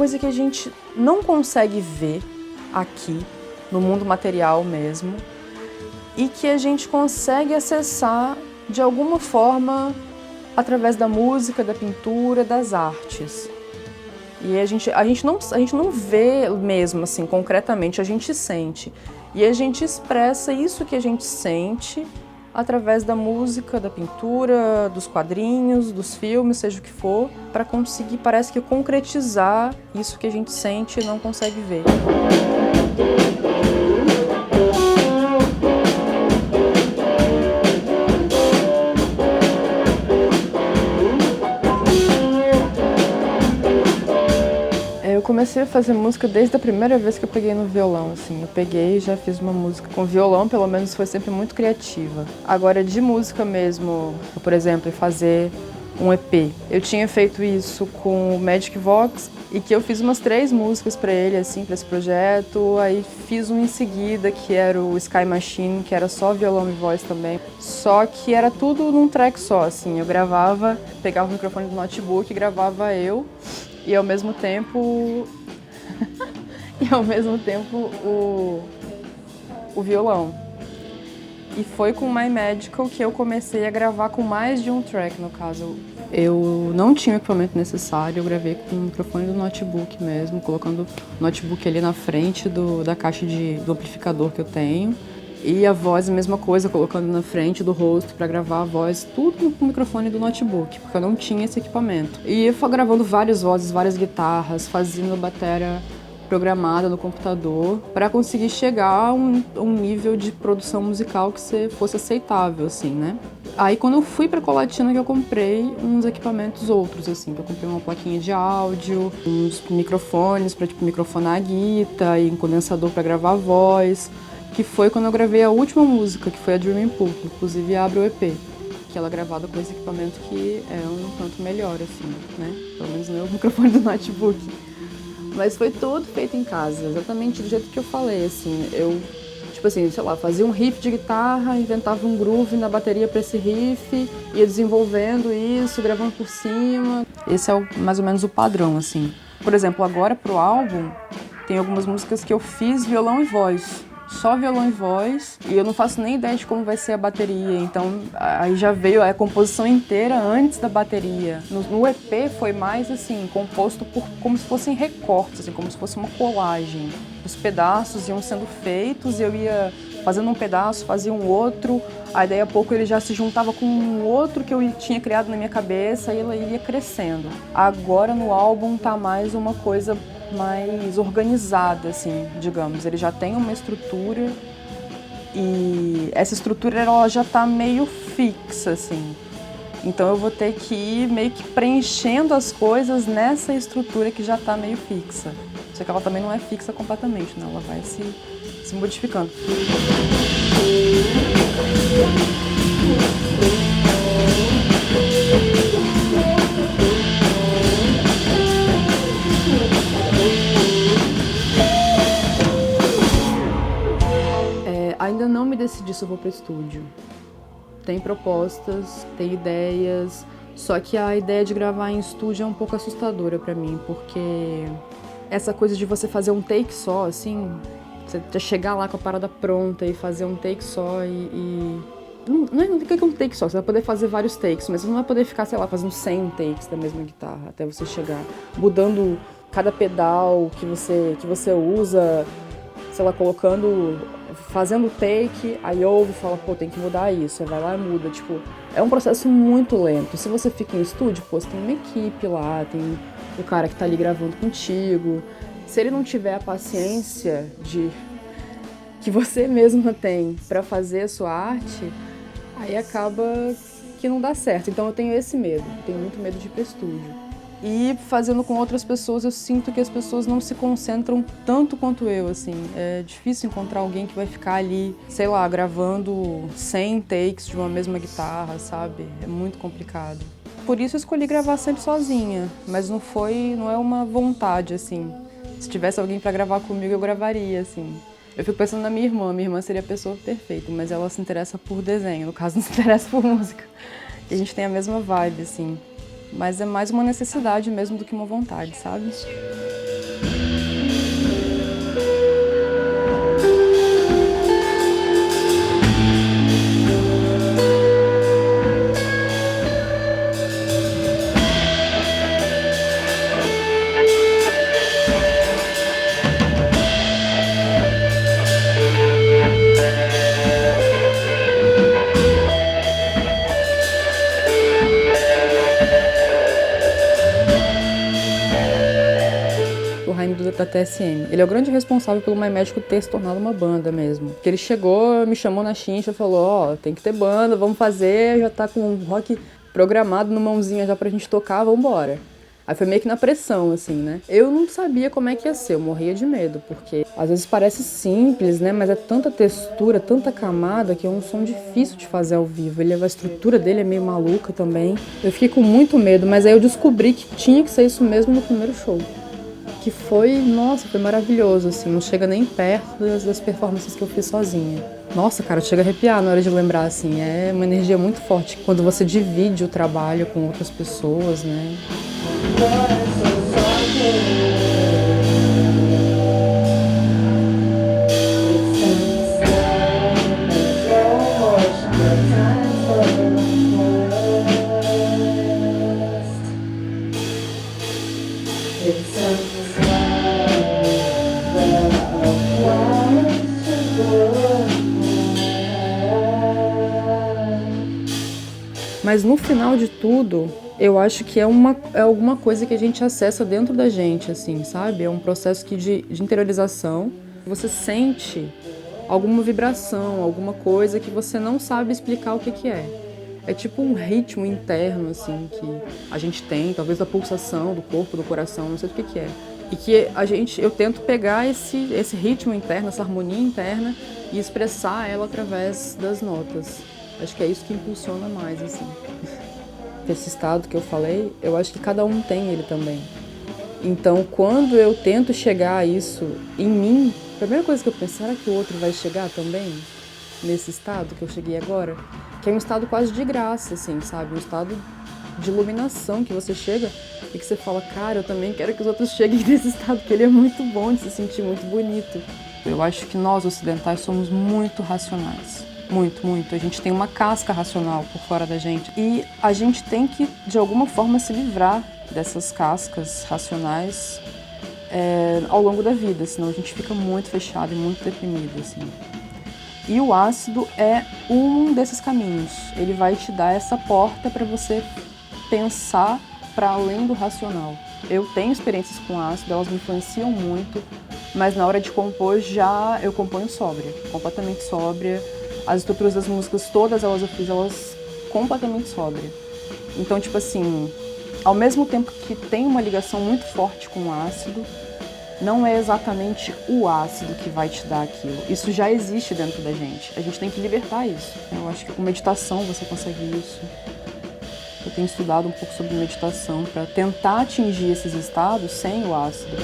coisa que a gente não consegue ver aqui, no mundo material mesmo, e que a gente consegue acessar de alguma forma através da música, da pintura, das artes. E a gente não vê mesmo assim concretamente, a gente sente. E a gente expressa isso que a gente sente através da música, da pintura, dos quadrinhos, dos filmes, seja o que for, para conseguir, parece que, concretizar isso que a gente sente e não consegue ver. Eu comecei a fazer música desde a primeira vez que eu peguei no violão, assim. Eu peguei e já fiz uma música com violão, pelo menos foi sempre muito criativa. Agora, de música mesmo, por exemplo, fazer um EP. Eu tinha feito isso com o Magic Vox e que eu fiz umas 3 músicas para ele, assim, para esse projeto. Aí fiz um em seguida, que era o Sky Machine, que era só violão e voz também. Só que era tudo num track só, assim. Eu gravava, pegava o microfone do notebook e gravava eu. E ao mesmo tempo o violão. E foi com My Magical que eu comecei a gravar com mais de um track, no caso. Eu não tinha o equipamento necessário, eu gravei com o microfone do notebook mesmo, colocando o notebook ali na frente da caixa do amplificador que eu tenho. E a voz, a mesma coisa, colocando na frente do rosto para gravar a voz, tudo com o microfone do notebook, porque eu não tinha esse equipamento. E eu fui gravando várias vozes, várias guitarras, fazendo bateria programada no computador para conseguir chegar a um nível de produção musical que fosse aceitável, assim, né? Aí quando eu fui pra Colatina que eu comprei uns equipamentos outros, assim, eu comprei uma plaquinha de áudio, uns microfones para tipo microfonar a guitarra e um condensador para gravar a voz. Que foi quando eu gravei a última música, que foi a Dreaming Pool, que inclusive abre o EP. Que ela é gravada com esse equipamento que é um tanto melhor, assim, né? Pelo menos não é o microfone do notebook. Mas foi tudo feito em casa, exatamente do jeito que eu falei, assim. Eu, tipo assim, sei lá, fazia um riff de guitarra, inventava um groove na bateria para esse riff, ia desenvolvendo isso, gravando por cima. Esse é mais ou menos o padrão, assim. Por exemplo, agora pro álbum, tem algumas músicas que eu fiz violão e voz. Só violão e voz, e eu não faço nem ideia de como vai ser a bateria, então aí já veio a composição inteira antes da bateria. No EP foi mais assim, composto como se fossem recortes, assim, como se fosse uma colagem. Os pedaços iam sendo feitos, eu ia fazendo um pedaço, fazia um outro, aí daí a pouco ele já se juntava com um outro que eu tinha criado na minha cabeça e ele ia crescendo. Agora no álbum tá mais uma coisa mais organizada, assim, digamos. Ele já tem uma estrutura e essa estrutura ela já tá meio fixa, assim. Então eu vou ter que ir meio que preenchendo as coisas nessa estrutura que já tá meio fixa. Só que ela também não é fixa completamente, né? Ela vai se modificando. Ainda não me decidi se eu vou para o estúdio. Tem propostas, tem ideias, só que a ideia de gravar em estúdio é um pouco assustadora para mim, porque essa coisa de você fazer um take só, assim, você chegar lá com a parada pronta e fazer um take só não fica com um take só, você vai poder fazer vários takes, mas você não vai poder ficar, sei lá, fazendo 100 takes da mesma guitarra até você chegar, mudando cada pedal que você usa, sei lá, fazendo o take, aí ouve e fala, pô, tem que mudar isso, aí vai lá e muda, tipo, é um processo muito lento. Se você fica em estúdio, pô, você tem uma equipe lá, tem o cara que tá ali gravando contigo. Se ele não tiver a paciência que você mesma tem pra fazer a sua arte, aí acaba que não dá certo. Então eu tenho esse medo, tenho muito medo de ir pro estúdio. E fazendo com outras pessoas, eu sinto que as pessoas não se concentram tanto quanto eu, assim. É difícil encontrar alguém que vai ficar ali, sei lá, gravando 100 takes de uma mesma guitarra, sabe? É muito complicado. Por isso eu escolhi gravar sempre sozinha, mas não é uma vontade, assim. Se tivesse alguém pra gravar comigo, eu gravaria, assim. Eu fico pensando na minha irmã seria a pessoa perfeita, mas ela se interessa por desenho, no caso não se interessa por música. E a gente tem a mesma vibe, assim. Mas é mais uma necessidade mesmo do que uma vontade, sabe? o Jaime da TSM. Ele é o grande responsável pelo My Magical ter se tornado uma banda mesmo. Porque ele chegou, me chamou na chincha e falou, ó, tem que ter banda, vamos fazer, já tá com um rock programado no mãozinha já pra gente tocar, vambora. Aí foi meio que na pressão, assim, né? Eu não sabia como é que ia ser, eu morria de medo, porque às vezes parece simples, né? Mas é tanta textura, tanta camada, que é um som difícil de fazer ao vivo. A estrutura dele é meio maluca também. Eu fiquei com muito medo, mas aí eu descobri que tinha que ser isso mesmo no primeiro show. Que foi, nossa, foi maravilhoso, assim, não chega nem perto das performances que eu fiz sozinha. Nossa, cara, chega a arrepiar na hora de lembrar, assim, é uma energia muito forte quando você divide o trabalho com outras pessoas, né? Mas no final de tudo, eu acho que é alguma coisa que a gente acessa dentro da gente, assim, sabe? É um processo de interiorização. Você sente alguma vibração, alguma coisa que você não sabe explicar o que é. É tipo um ritmo interno, assim, que a gente tem, talvez da pulsação do corpo, do coração, não sei o que é. E que eu tento pegar esse ritmo interno, essa harmonia interna e expressar ela através das notas. Acho que é isso que impulsiona mais, assim. Esse estado que eu falei, eu acho que cada um tem ele também. Então, quando eu tento chegar a isso em mim, a primeira coisa que eu penso, será que o outro vai chegar também nesse estado que eu cheguei agora? Que é um estado quase de graça, assim, sabe? Um estado de iluminação que você chega e que você fala, cara, eu também quero que os outros cheguem nesse estado, porque ele é muito bom de se sentir muito bonito. Eu acho que nós, ocidentais, somos muito racionais. Muito, muito. A gente tem uma casca racional por fora da gente. E a gente tem que, de alguma forma, se livrar dessas cascas racionais ao longo da vida, senão a gente fica muito fechado e muito deprimido, assim. E o ácido é um desses caminhos. Ele vai te dar essa porta para você pensar para além do racional. Eu tenho experiências com ácido, elas me influenciam muito, mas na hora de compor eu componho sóbria, completamente sóbria. As estruturas das músicas, todas elas eu fiz elas completamente sóbria. Então, tipo assim, ao mesmo tempo que tem uma ligação muito forte com o ácido, não é exatamente o ácido que vai te dar aquilo. Isso já existe dentro da gente. A gente tem que libertar isso. Eu acho que com meditação você consegue isso. Eu tenho estudado um pouco sobre meditação para tentar atingir esses estados sem o ácido.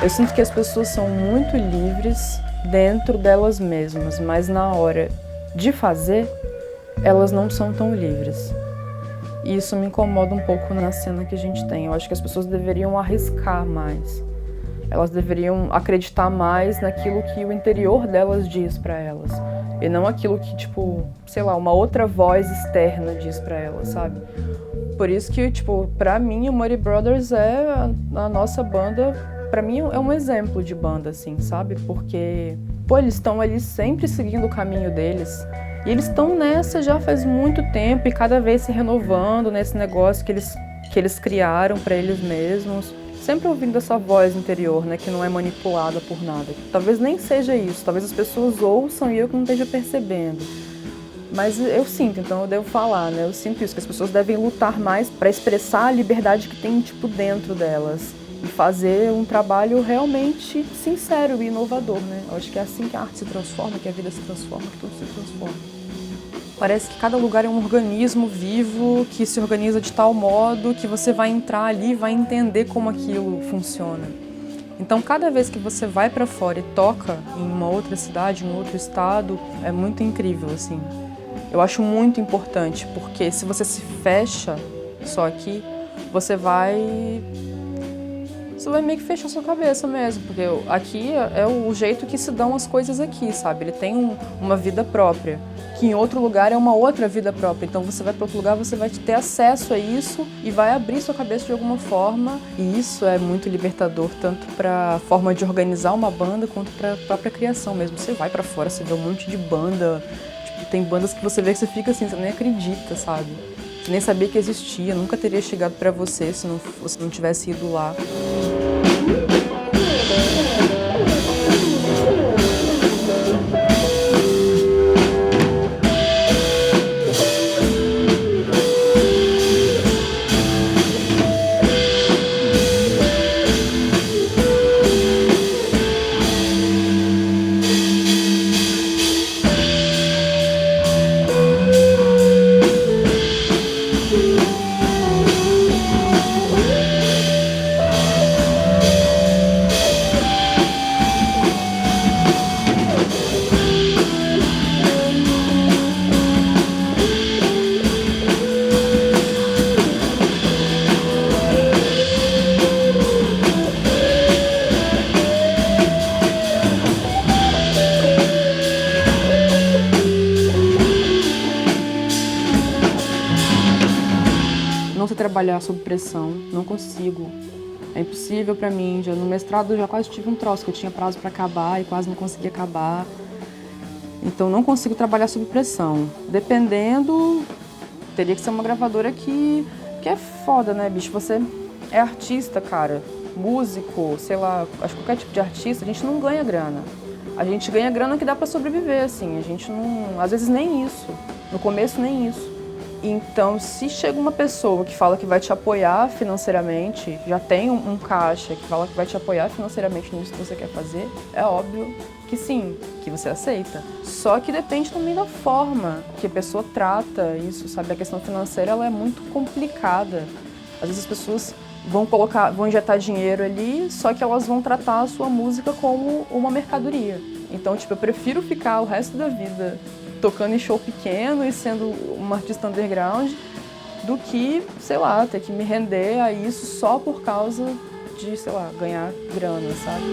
Eu sinto que as pessoas são muito livres dentro delas mesmas, mas na hora de fazer, elas não são tão livres. E isso me incomoda um pouco na cena que a gente tem. Eu acho que as pessoas deveriam arriscar mais. Elas deveriam acreditar mais naquilo que o interior delas diz pra elas. E não aquilo que, tipo, sei lá, uma outra voz externa diz pra elas, sabe? Por isso que, tipo, pra mim o Muddy Brothers é a nossa banda. Pra mim é um exemplo de banda, assim, sabe? Porque, pô, eles estão ali sempre seguindo o caminho deles. E eles estão nessa já faz muito tempo e cada vez se renovando nesse negócio que eles criaram pra eles mesmos. Sempre ouvindo essa voz interior, né? Que não é manipulada por nada. Talvez nem seja isso, talvez as pessoas ouçam e eu que não esteja percebendo. Mas eu sinto, então eu devo falar, né? Eu sinto isso, que as pessoas devem lutar mais pra expressar a liberdade que tem, tipo, dentro delas. E fazer um trabalho realmente sincero e inovador, né? Eu acho que é assim que a arte se transforma, que a vida se transforma, que tudo se transforma. Parece que cada lugar é um organismo vivo que se organiza de tal modo que você vai entrar ali e vai entender como aquilo funciona. Então, cada vez que você vai para fora e toca em uma outra cidade, em um outro estado, é muito incrível, assim. Eu acho muito importante, porque se você se fecha só aqui, você vai meio que fechar sua cabeça mesmo, porque aqui é o jeito que se dão as coisas aqui, sabe? Ele tem uma vida própria, que em outro lugar é uma outra vida própria. Então você vai para outro lugar, você vai ter acesso a isso e vai abrir sua cabeça de alguma forma. E isso é muito libertador, tanto para a forma de organizar uma banda, quanto para a própria criação mesmo. Você vai para fora, você vê um monte de banda, tipo, tem bandas que você vê que você fica assim, você nem acredita, sabe? Você nem sabia que existia, nunca teria chegado para você se você não tivesse ido lá. Não sei trabalhar sob pressão, não consigo. É impossível pra mim. No mestrado eu já quase tive um troço, que eu tinha prazo pra acabar e quase não consegui acabar. Então não consigo trabalhar sob pressão. Dependendo, teria que ser uma gravadora que é foda, né, bicho? Você é artista, cara, músico, sei lá, acho que qualquer tipo de artista, a gente não ganha grana. A gente ganha grana que dá pra sobreviver, assim. A gente não... Às vezes nem isso. No começo nem isso. Então, se chega uma pessoa que fala que vai te apoiar financeiramente, já tem um caixa que fala que vai te apoiar financeiramente nisso que você quer fazer, é óbvio que sim, que você aceita. Só que depende também da forma que a pessoa trata isso, sabe? A questão financeira, ela é muito complicada. Às vezes as pessoas vão injetar dinheiro ali, só que elas vão tratar a sua música como uma mercadoria. Então, tipo, eu prefiro ficar o resto da vida tocando em show pequeno e sendo uma artista underground, do que, sei lá, ter que me render a isso só por causa de, sei lá, ganhar grana, sabe?